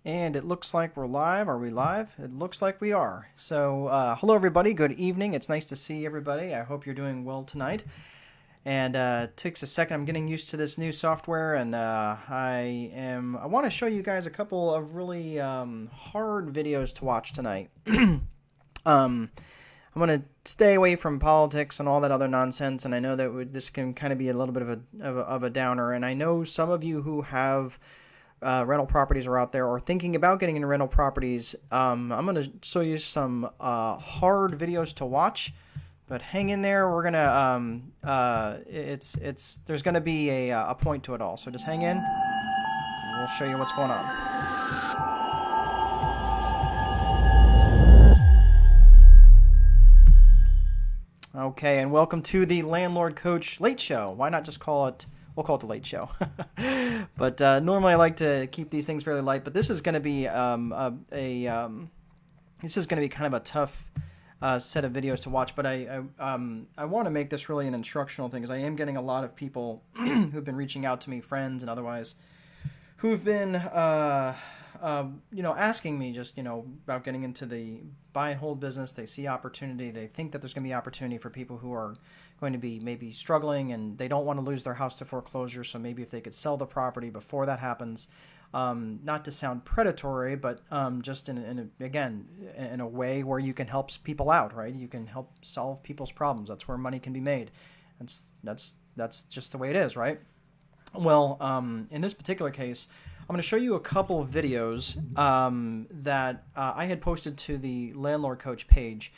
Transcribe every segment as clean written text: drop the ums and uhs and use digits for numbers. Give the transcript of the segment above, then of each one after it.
And it looks like we're live. Are we live? It looks like we are. So, hello everybody. Good evening. It's nice to see everybody. I hope you're doing well tonight. And it takes a second. I'm getting used to this new software, and I want to show you guys a couple of really hard videos to watch tonight. I'm going to stay away from politics and all that other nonsense, and I know that this can kind of be a little bit of a downer. And I know some of you who have rental properties are out there or thinking about getting into rental properties. I'm going to show you some hard videos to watch, but hang in there. We're gonna there's gonna be a point to it all. So just hang in. And we'll show you what's going on. Okay, and welcome to the Landlord Coach Late Show. Why not just call it? We'll call it the Late Show. But normally I like to keep these things fairly light. But this is going to be this is going to be kind of a tough set of videos to watch. But I want to make this really an instructional thing, because I am getting a lot of people who've been reaching out to me, friends and otherwise, who've been asking me just about getting into the buy and hold business. They see opportunity. They think that there's going to be opportunity for people who are going to be maybe struggling, and they don't want to lose their house to foreclosure. So maybe if they could sell the property before that happens, not to sound predatory, but just in a way where you can help people out, right? You can help solve people's problems. That's where money can be made. That's just the way it is, right? Well, in this particular case, I'm going to show you a couple of videos that I had posted to the Landlord Coach page.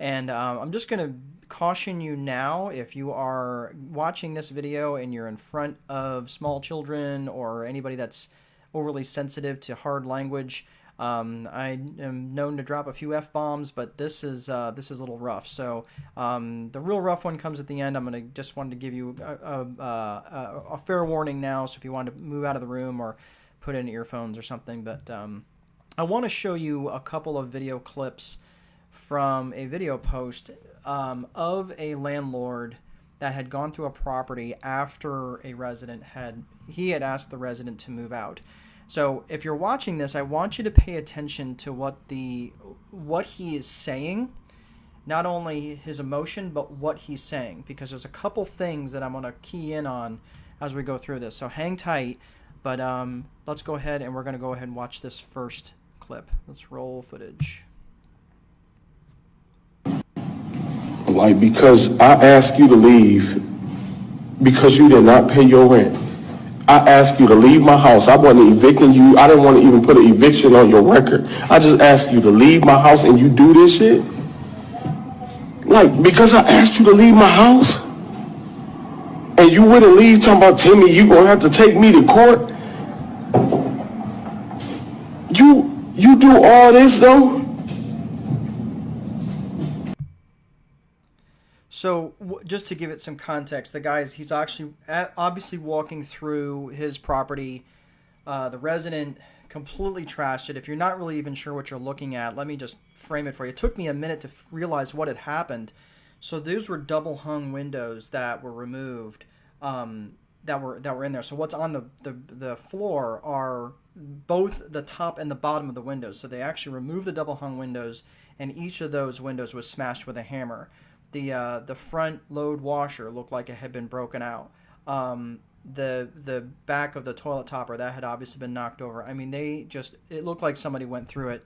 And I'm just going to caution you now, if you are watching this video and you're in front of small children or anybody that's overly sensitive to hard language. I am known to drop a few F-bombs, but this is a little rough. So the real rough one comes at the end. I'm going to just wanted to give you a fair warning now. So if you want to move out of the room or put in earphones or something. But I want to show you a couple of video clips from a video post of a landlord that had gone through a property after a resident had asked the resident to move out. So if you're watching this, I want you to pay attention to what he is saying, not only his emotion, but what he's saying, because there's a couple things that I'm going to key in on as we go through this. So hang tight, but let's go ahead and we're going to go ahead and watch this first clip. Let's roll footage. Like, because I asked you to leave because you did not pay your rent. I asked you to leave my house. I wasn't evicting you. I didn't want to even put an eviction on your record. I just asked you to leave my house and you do this shit? Like, because I asked you to leave my house and you wouldn't leave, talking about, Timmy, you gonna have to take me to court? You do all this though? So just to give it some context, he's actually obviously walking through his property. The resident completely trashed it. If you're not really even sure what you're looking at, let me just frame it for you. It took me a minute to realize what had happened. So those were double hung windows that were removed, that were in there. So what's on the floor are both the top and the bottom of the windows. So they actually removed the double hung windows, and each of those windows was smashed with a hammer. The front load washer looked like it had been broken out. The back of the toilet topper, that had obviously been knocked over. I mean, it looked like somebody went through it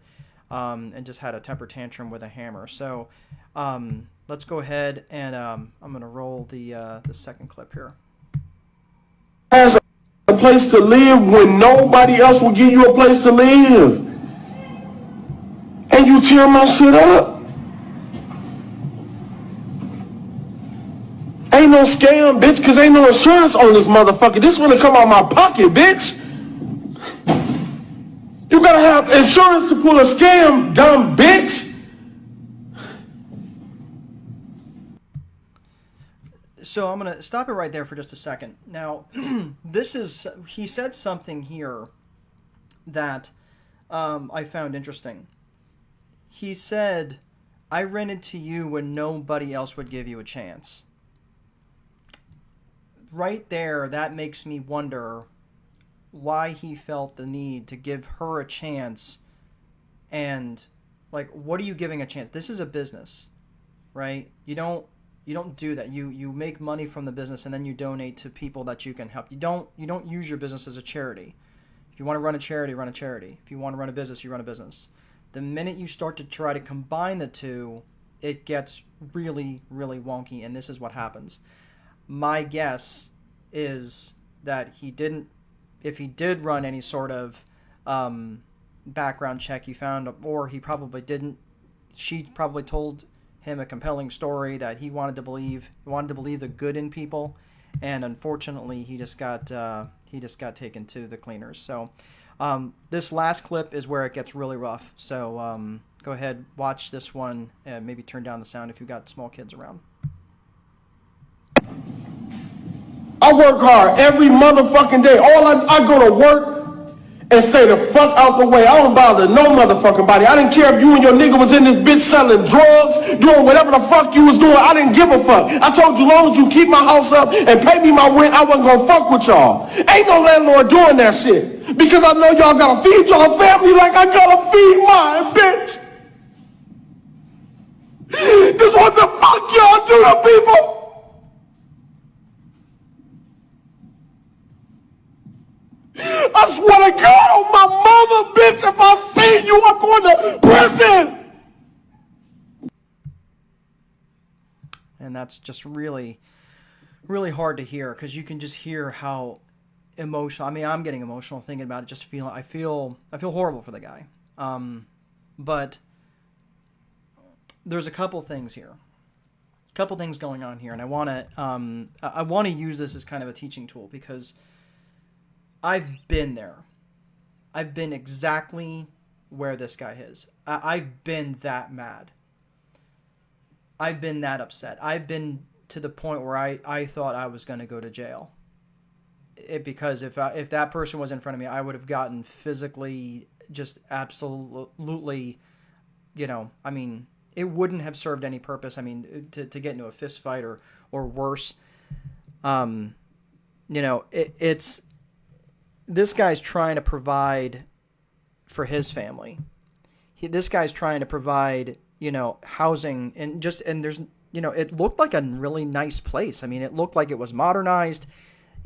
and just had a temper tantrum with a hammer. So let's go ahead and I'm going to roll the second clip here. As a place to live when nobody else will give you a place to live. And you tear my shit up. Ain't no scam, bitch, because ain't no insurance on this motherfucker. This really come out of my pocket, bitch. You gotta have insurance to pull a scam, dumb bitch. So I'm going to stop it right there for just a second. Now, he said something here that I found interesting. He said, I rented to you when nobody else would give you a chance. Right there, that makes me wonder, why he felt the need to give her a chance. And like, what are you giving a chance? This is a business, right? You don't do that. You make money from the business and then you donate to people that you can help. You don't use your business as a charity. If you want to run a charity, run a charity. If you want to run a business, you run a business. The minute you start to try to combine the two, it gets really, really wonky, and this is what happens. My guess is that he didn't, if he did run any sort of background check, he found, or he probably didn't, she probably told him a compelling story that he wanted to believe the good in people, and unfortunately he just got taken to the cleaners. So this last clip is where it gets really rough. So go ahead, watch this one, and maybe turn down the sound if you've got small kids around. I work hard every motherfucking day. I go to work and stay the fuck out the way. I don't bother no motherfucking body. I didn't care if you and your nigga was in this bitch selling drugs, doing whatever the fuck you was doing. I didn't give a fuck. I told you, long as you keep my house up and pay me my rent, I wasn't gonna fuck with y'all. Ain't no landlord doing that shit. Because I know y'all gotta feed y'all family like I gotta feed mine, bitch. This what the fuck y'all do to people? I swear to God on my mama, bitch, if I see you, I'm going to prison. And that's just really, really hard to hear, because you can just hear how emotional. I mean, I'm getting emotional thinking about it. I feel horrible for the guy. But there's a couple things here, going on here, and I want to use this as kind of a teaching tool, because I've been there. I've been exactly where this guy is. I've been that mad. I've been that upset. I've been to the point where I thought I was going to go to jail. Because if that person was in front of me, I would have gotten physically just absolutely, I mean, it wouldn't have served any purpose. I mean, to get into a fist fight or worse. It's... This guy's trying to provide for his family. This guy's trying to provide, housing, and there's, it looked like a really nice place. I mean, it looked like it was modernized,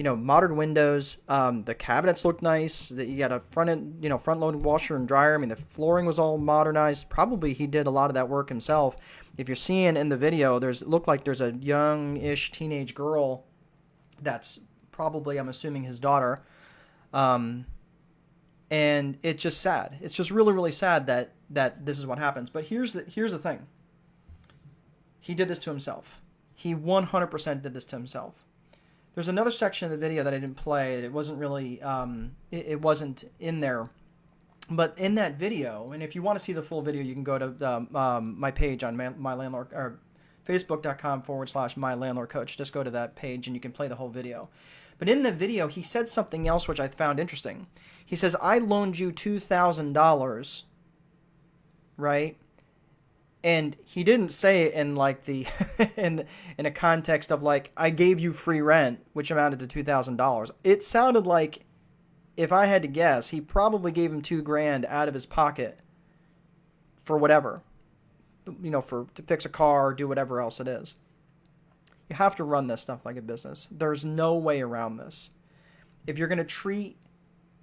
modern windows. The cabinets looked nice. You got a front-loaded washer and dryer. I mean, the flooring was all modernized. Probably he did a lot of that work himself. If you're seeing in the video, it looked like there's a young-ish teenage girl that's probably, I'm assuming, his daughter. And it's just sad. It's just really, really sad that this is what happens. But here's the thing. He did this to himself. He 100% did this to himself. There's another section of the video that I didn't play. It wasn't really, it wasn't in there. But in that video, and if you want to see the full video, you can go to my page on my landlord, or facebook.com/my landlord coach. Just go to that page and you can play the whole video. But in the video, he said something else which I found interesting. He says, I loaned you $2,000, right? And he didn't say it in like the in a context of like, I gave you free rent, which amounted to $2,000. It sounded like, if I had to guess, he probably gave him $2,000 out of his pocket for whatever, to fix a car or do whatever else it is. You have to run this stuff like a business. There's no way around this. If you're going to treat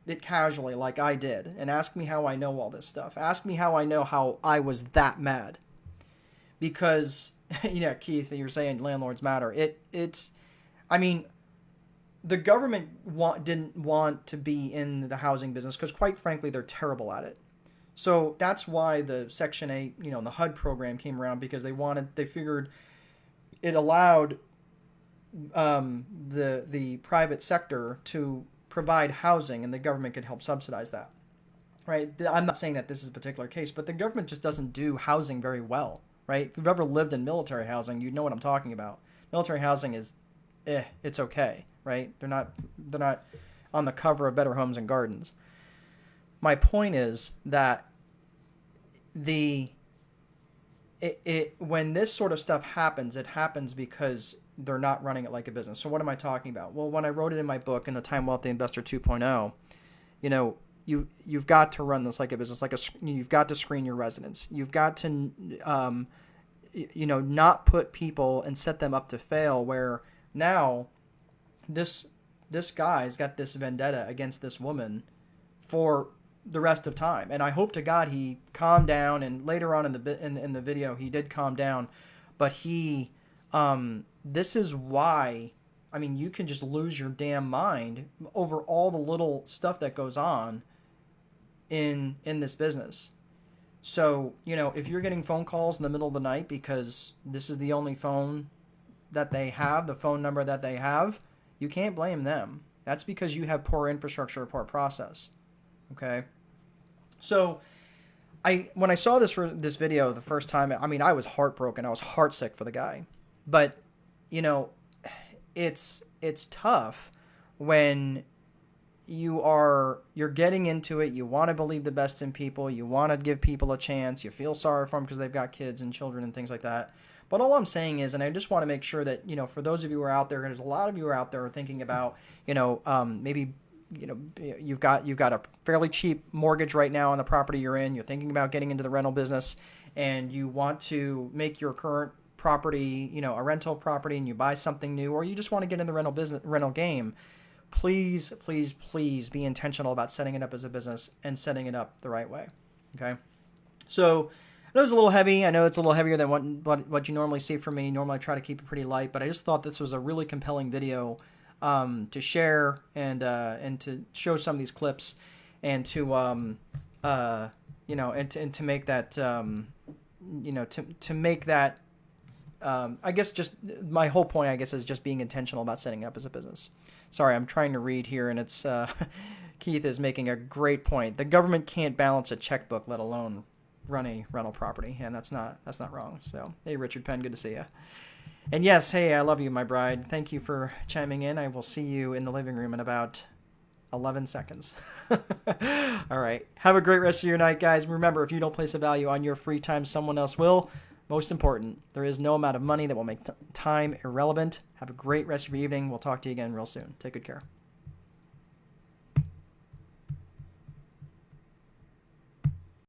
it casually like I did, and ask me how I know all this stuff, ask me how I know how I was that mad. Because, Keith, you're saying landlords matter. I mean, the government didn't want to be in the housing business because, quite frankly, they're terrible at it. So that's why the Section 8, the HUD program came around, because they figured it allowed the private sector to provide housing, and the government could help subsidize that. Right? I'm not saying that this is a particular case, but the government just doesn't do housing very well. Right? If you've ever lived in military housing, you know what I'm talking about. Military housing is, it's okay. Right? They're not on the cover of Better Homes and Gardens. My point is that when this sort of stuff happens, it happens because they're not running it like a business. So what am I talking about? Well, when I wrote it in my book, in the Time Wealthy Investor 2.0, you know, you've got to run this like a business, you've got to screen your residents. You've got to, not put people and set them up to fail. Where now, this guy's got this vendetta against this woman for the rest of time, and I hope to God he calmed down. And later on in the video, he did calm down, but he, this is why. I mean, you can just lose your damn mind over all the little stuff that goes on in this business. So, if you're getting phone calls in the middle of the night because this is the only phone that they have, the phone number that they have, you can't blame them. That's because you have poor infrastructure, poor process. Okay? So, when I saw this video the first time, I mean, I was heartbroken. I was heartsick for the guy. But, it's tough when you're getting into it. You want to believe the best in people. You want to give people a chance. You feel sorry for them because they've got kids and children and things like that. But all I'm saying is, and I just want to make sure that, for those of you who are out there, there's a lot of you who are out there thinking about, maybe, you've got a fairly cheap mortgage right now on the property you're in. You're thinking about getting into the rental business, and you want to make your current property, a rental property, and you buy something new, or you just want to get in the rental game. Please, please, please be intentional about setting it up as a business and setting it up the right way. Okay. So I know it's a little heavy. I know it's a little heavier than what you normally see from me. Normally I try to keep it pretty light, but I just thought this was a really compelling video to share and to show some of these clips and to and to make that to make that I guess just my whole point, I guess, is just being intentional about setting up as a business. Sorry, I'm trying to read here, and it's Keith is making a great point. The government can't balance a checkbook, let alone run a rental property, and that's not wrong. So, hey, Richard Penn, good to see you. And yes, hey, I love you, my bride. Thank you for chiming in. I will see you in the living room in about 11 seconds. All right. Have a great rest of your night, guys. Remember, if you don't place a value on your free time, someone else will. Most important, there is no amount of money that will make time irrelevant. Have a great rest of your evening. We'll talk to you again real soon. Take good care.